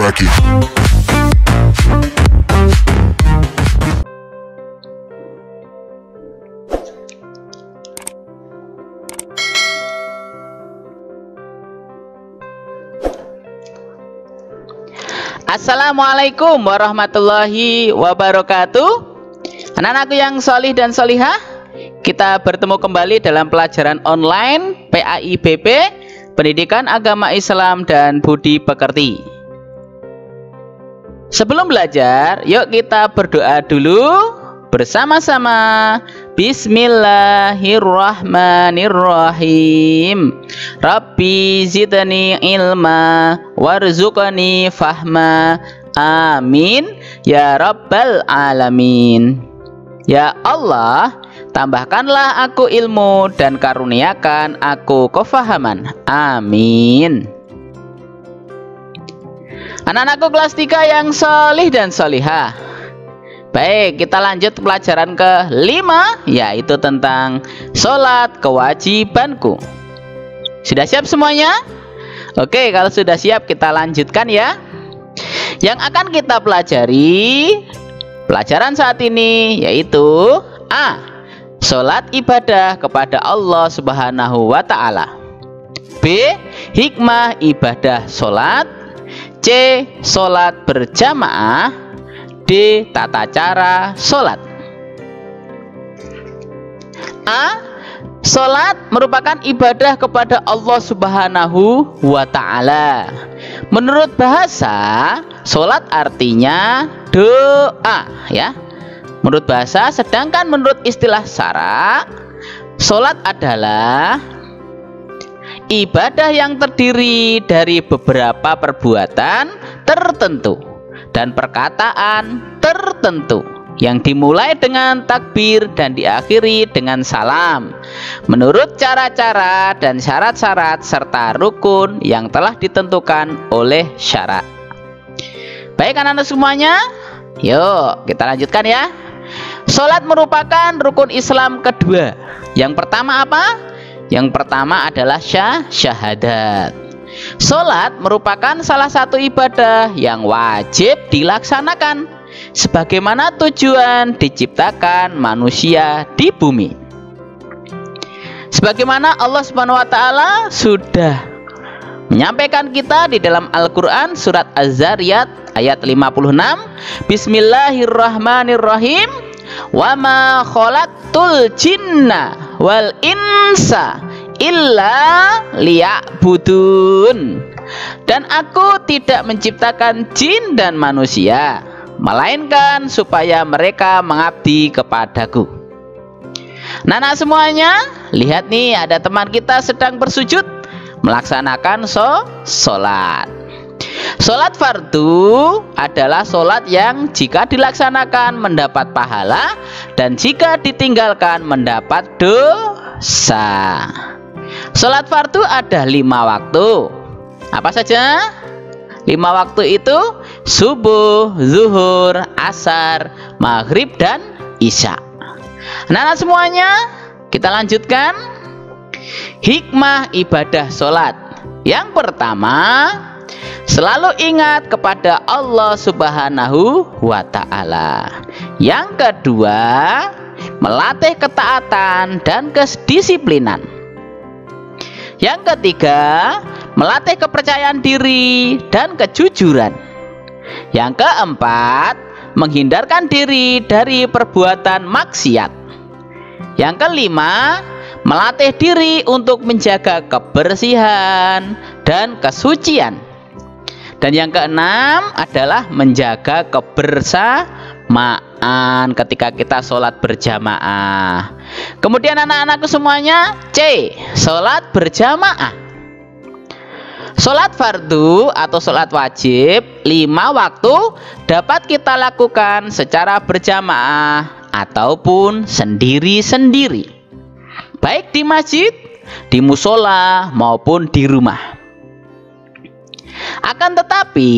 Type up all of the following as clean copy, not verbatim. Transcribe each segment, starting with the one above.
crack it. Assalamualaikum warahmatullahi wabarakatuh. Anak-anakku yang solih dan solihah, kita bertemu kembali dalam pelajaran online PAIBP, Pendidikan Agama Islam dan Budi Pekerti. Sebelum belajar, yuk kita berdoa dulu bersama-sama. Bismillahirrahmanirrahim. Rabbi zidni ilma warzuqni fahma. Amin ya rabbal alamin. Ya Allah, tambahkanlah aku ilmu dan karuniakan aku kefahaman. Amin. Anak-anakku kelas 3 yang solih dan solihah, baik, kita lanjut pelajaran ke-5, yaitu tentang sholat kewajibanku. Sudah siap semuanya? Oke, kalau sudah siap kita lanjutkan ya. Yang akan kita pelajari pelajaran saat ini yaitu A. Sholat ibadah kepada Allah Subhanahu wa Ta'ala. B. Hikmah ibadah sholat. C. Sholat berjamaah. D. Tata cara sholat. A. Sholat merupakan ibadah kepada Allah Subhanahu wa Ta'ala. Menurut bahasa, sholat artinya doa ya. Menurut bahasa, sedangkan menurut istilah syara, sholat adalah ibadah yang terdiri dari beberapa perbuatan tertentu dan perkataan tertentu yang dimulai dengan takbir dan diakhiri dengan salam menurut cara-cara dan syarat-syarat serta rukun yang telah ditentukan oleh syarak. Baik anak-anak semuanya, yuk kita lanjutkan ya. Sholat merupakan rukun Islam kedua. Yang pertama apa? Yang pertama adalah syahadat. Sholat merupakan salah satu ibadah yang wajib dilaksanakan sebagaimana tujuan diciptakan manusia di bumi. Sebagaimana Allah Subhanahu wa Ta'ala sudah menyampaikan kita di dalam Al-Quran surat Az-Zariyat ayat 56. Bismillahirrahmanirrahim. Wa ma khalaqtul jinna wal insa illa liya'budun. Dan aku tidak menciptakan jin dan manusia melainkan supaya mereka mengabdi kepadaku. Nah semuanya, lihat nih, ada teman kita sedang bersujud melaksanakan sholat. Sholat fardu adalah sholat yang jika dilaksanakan mendapat pahala dan jika ditinggalkan mendapat dosa. Sholat fardu ada 5 waktu. Apa saja? 5 waktu itu subuh, zuhur, asar, maghrib, dan isya. Nah semuanya, kita lanjutkan. Hikmah ibadah sholat. Yang pertama, selalu ingat kepada Allah Subhanahu wa Ta'ala. Yang kedua, melatih ketaatan dan kedisiplinan. Yang ketiga, melatih kepercayaan diri dan kejujuran. Yang keempat, menghindarkan diri dari perbuatan maksiat. Yang kelima, melatih diri untuk menjaga kebersihan dan kesucian. Dan yang keenam adalah menjaga kebersamaan ketika kita sholat berjamaah. Kemudian anak-anakku semuanya, C. Sholat berjamaah. Sholat fardu atau sholat wajib 5 waktu dapat kita lakukan secara berjamaah ataupun sendiri-sendiri, baik di masjid, di musola maupun di rumah. Akan tetapi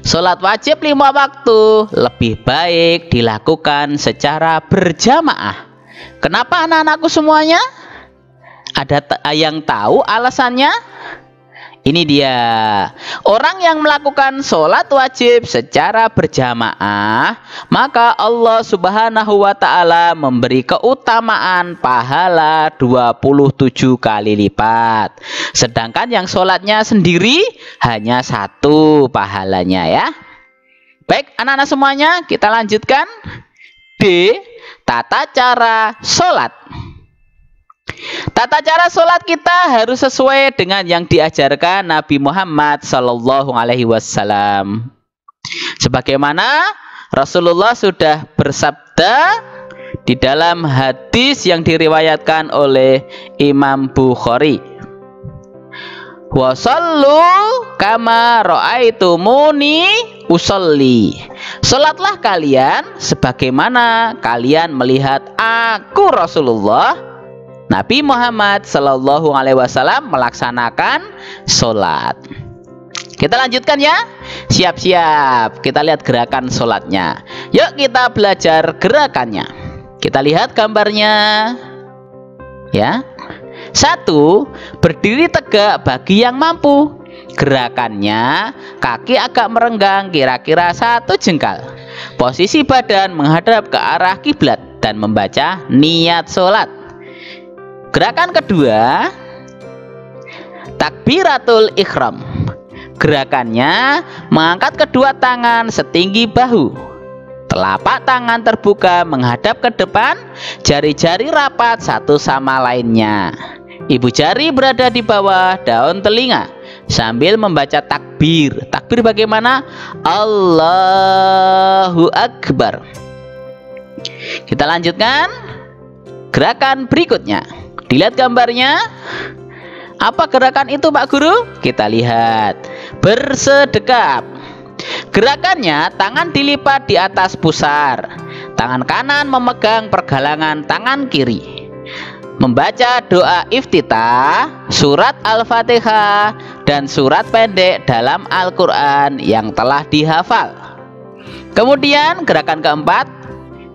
sholat wajib 5 waktu lebih baik dilakukan secara berjamaah. Kenapa anak-anakku semuanya? Ada yang tahu alasannya? Ini dia. Orang yang melakukan sholat wajib secara berjamaah, maka Allah Subhanahu wa ta'ala memberi keutamaan pahala 27 kali lipat. Sedangkan yang sholatnya sendiri hanya 1 pahalanya ya. Baik anak-anak semuanya, kita lanjutkan. D. Tata cara sholat. Tata cara sholat kita harus sesuai dengan yang diajarkan Nabi Muhammad Sallallahu Alaihi Wasallam. Sebagaimana Rasulullah sudah bersabda di dalam hadis yang diriwayatkan oleh Imam Bukhari. Wa shallu kama ra'aitumuni usolli. Sholatlah kalian sebagaimana kalian melihat aku Rasulullah Nabi Muhammad Sallallahu Alaihi Wasallam melaksanakan sholat. Kita lanjutkan ya. Siap-siap. Kita lihat gerakan sholatnya. Yuk kita belajar gerakannya. Kita lihat gambarnya. Ya. 1. Berdiri tegak bagi yang mampu. Gerakannya kaki agak merenggang kira-kira 1 jengkal. Posisi badan menghadap ke arah kiblat dan membaca niat sholat. Gerakan kedua, takbiratul ikhram. Gerakannya mengangkat kedua tangan setinggi bahu. Telapak tangan terbuka menghadap ke depan, jari-jari rapat satu sama lainnya. Ibu jari berada di bawah daun telinga sambil membaca takbir. Takbir bagaimana? Allahu Akbar. Kita lanjutkan gerakan berikutnya. Dilihat gambarnya. Apa gerakan itu Pak Guru? Kita lihat. Bersedekap. Gerakannya tangan dilipat di atas pusar. Tangan kanan memegang pergelangan tangan kiri. Membaca doa iftitah, surat Al-Fatihah, dan surat pendek dalam Al-Quran yang telah dihafal. Kemudian gerakan keempat.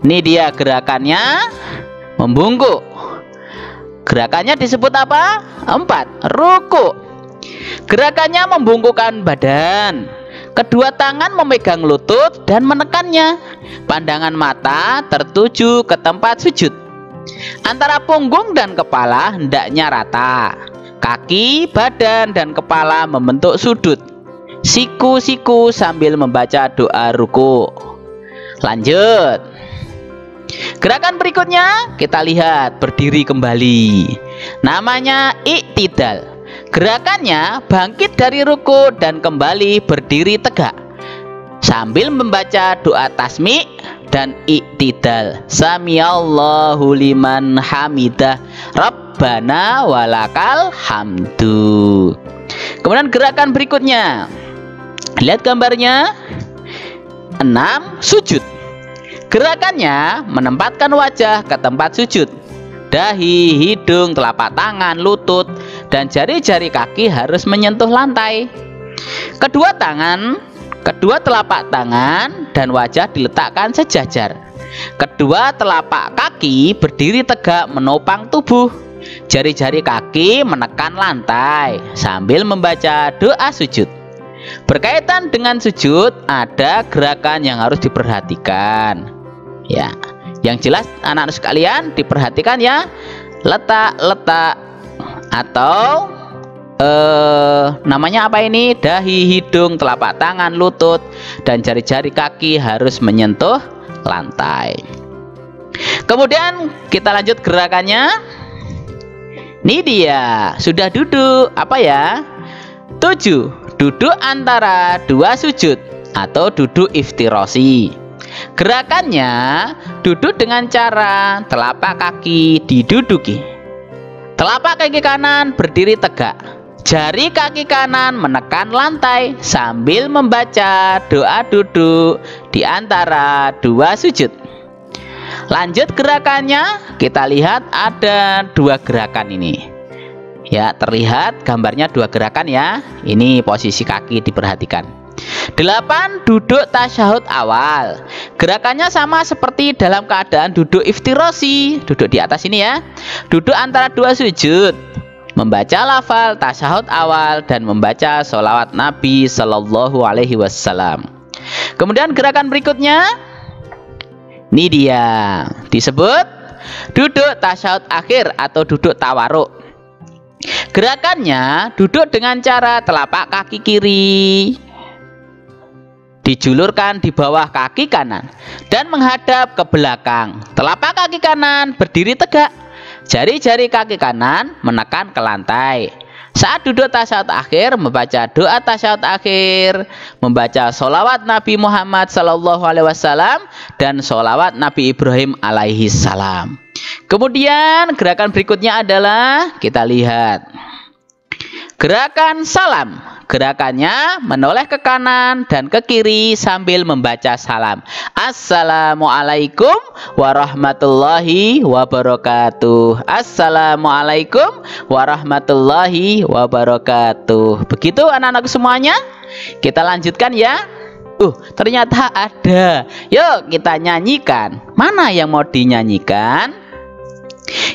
Ini dia gerakannya membungkuk. Gerakannya disebut apa? 4. Ruku. Gerakannya membungkukkan badan. Kedua tangan memegang lutut dan menekannya. Pandangan mata tertuju ke tempat sujud. Antara punggung dan kepala hendaknya rata. Kaki, badan, dan kepala membentuk sudut. Siku-siku sambil membaca doa ruku. Lanjut. Gerakan berikutnya kita lihat berdiri kembali. Namanya iktidal. Gerakannya bangkit dari ruku dan kembali berdiri tegak sambil membaca doa tasmi' dan iktidal. Samiallahu liman hamidah Rabbana walakal hamdu. Kemudian gerakan berikutnya. Lihat gambarnya. 6. Sujud. Gerakannya menempatkan wajah ke tempat sujud. Dahi, hidung, telapak tangan, lutut, dan jari-jari kaki harus menyentuh lantai. Kedua telapak tangan dan wajah diletakkan sejajar. Kedua telapak kaki berdiri tegak menopang tubuh. Jari-jari kaki menekan lantai sambil membaca doa sujud. Berkaitan dengan sujud, ada gerakan yang harus diperhatikan. Ya, yang jelas anak-anak sekalian diperhatikan ya. Letak atau namanya apa ini? Dahi, hidung, telapak tangan, lutut, dan jari-jari kaki harus menyentuh lantai. Kemudian kita lanjut gerakannya. Ini dia, sudah duduk. Apa ya? 7. Duduk antara 2 sujud atau duduk iftirasi. Gerakannya duduk dengan cara telapak kaki diduduki. Telapak kaki kanan berdiri tegak. Jari kaki kanan menekan lantai sambil membaca doa duduk di antara 2 sujud. Lanjut gerakannya, kita lihat ada 2 gerakan ini. Ya, terlihat gambarnya 2 gerakan ya. Ini posisi kaki diperhatikan. 8. Duduk tasyahud awal. Gerakannya sama seperti dalam keadaan duduk iftirasi. Duduk di atas ini ya. Duduk antara 2 sujud. membaca lafal tasyahud awal, dan membaca sholawat Nabi Shallallahu Alaihi Wasallam. Kemudian gerakan berikutnya, ini dia, disebut duduk tasyahud akhir atau duduk tawaruk. Gerakannya duduk dengan cara telapak kaki kiri dijulurkan di bawah kaki kanan dan menghadap ke belakang. Telapak kaki kanan berdiri tegak, jari-jari kaki kanan menekan ke lantai. Saat duduk tasyahud akhir, membaca doa tasyahud akhir, membaca sholawat Nabi Muhammad Sallallahu Alaihi Wasallam dan sholawat Nabi Ibrahim alaihi salam. Kemudian gerakan berikutnya adalah, kita lihat, gerakan salam. Gerakannya menoleh ke kanan dan ke kiri sambil membaca salam. Assalamualaikum warahmatullahi wabarakatuh. Assalamualaikum warahmatullahi wabarakatuh. Begitu anak-anak semuanya. Kita lanjutkan ya. Ternyata ada. Yuk kita nyanyikan. Mana yang mau dinyanyikan?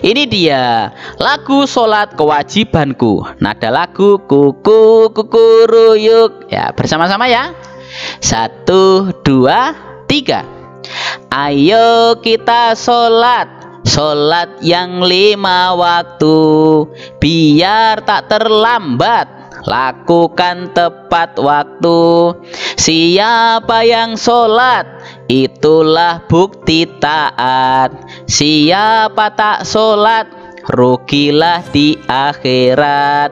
Ini dia lagu sholat kewajibanku. Nada lagu kuku ruyuk. Ya, bersama-sama ya. 1, 2, 3. Ayo kita sholat yang 5 waktu, biar tak terlambat. Lakukan tepat waktu. Siapa yang sholat, itulah bukti taat. Siapa tak sholat, rugilah di akhirat.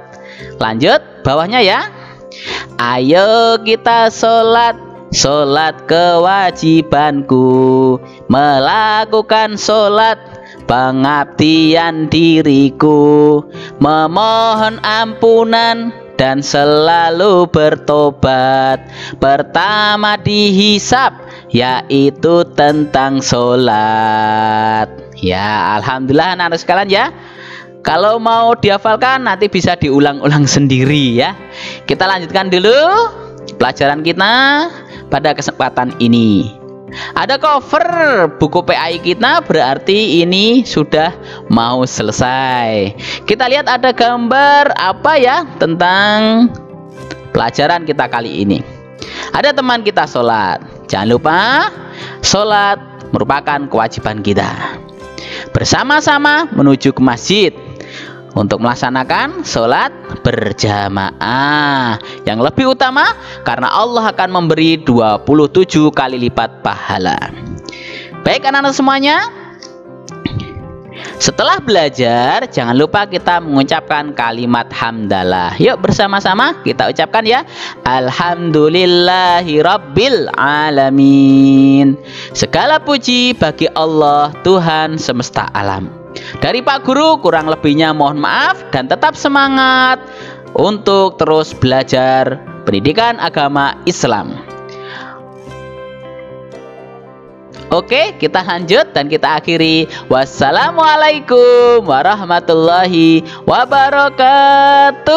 Lanjut bawahnya ya. Ayo kita sholat kewajibanku, melakukan sholat pengabdian diriku, memohon ampunan dan selalu bertobat. Pertama dihisab, yaitu tentang sholat. Ya, alhamdulillah anak-anak sekalian ya. Kalau mau dihafalkan nanti bisa diulang-ulang sendiri ya. Kita lanjutkan dulu pelajaran kita pada kesempatan ini. Ada cover buku PAI kita, berarti ini sudah mau selesai. Kita lihat ada gambar apa ya tentang pelajaran kita kali ini. Ada teman kita sholat. Jangan lupa, sholat merupakan kewajiban kita. Bersama-sama menuju ke masjid untuk melaksanakan sholat berjamaah yang lebih utama karena Allah akan memberi 27 kali lipat pahala. Baik anak-anak semuanya, setelah belajar jangan lupa kita mengucapkan kalimat hamdalah. Yuk bersama-sama kita ucapkan ya. Alhamdulillahi rabbil alamin. Segala puji bagi Allah, Tuhan semesta alam. Dari Pak Guru kurang lebihnya mohon maaf, dan tetap semangat untuk terus belajar pendidikan agama Islam. Oke, kita lanjut dan kita akhiri. Wassalamualaikum warahmatullahi wabarakatuh.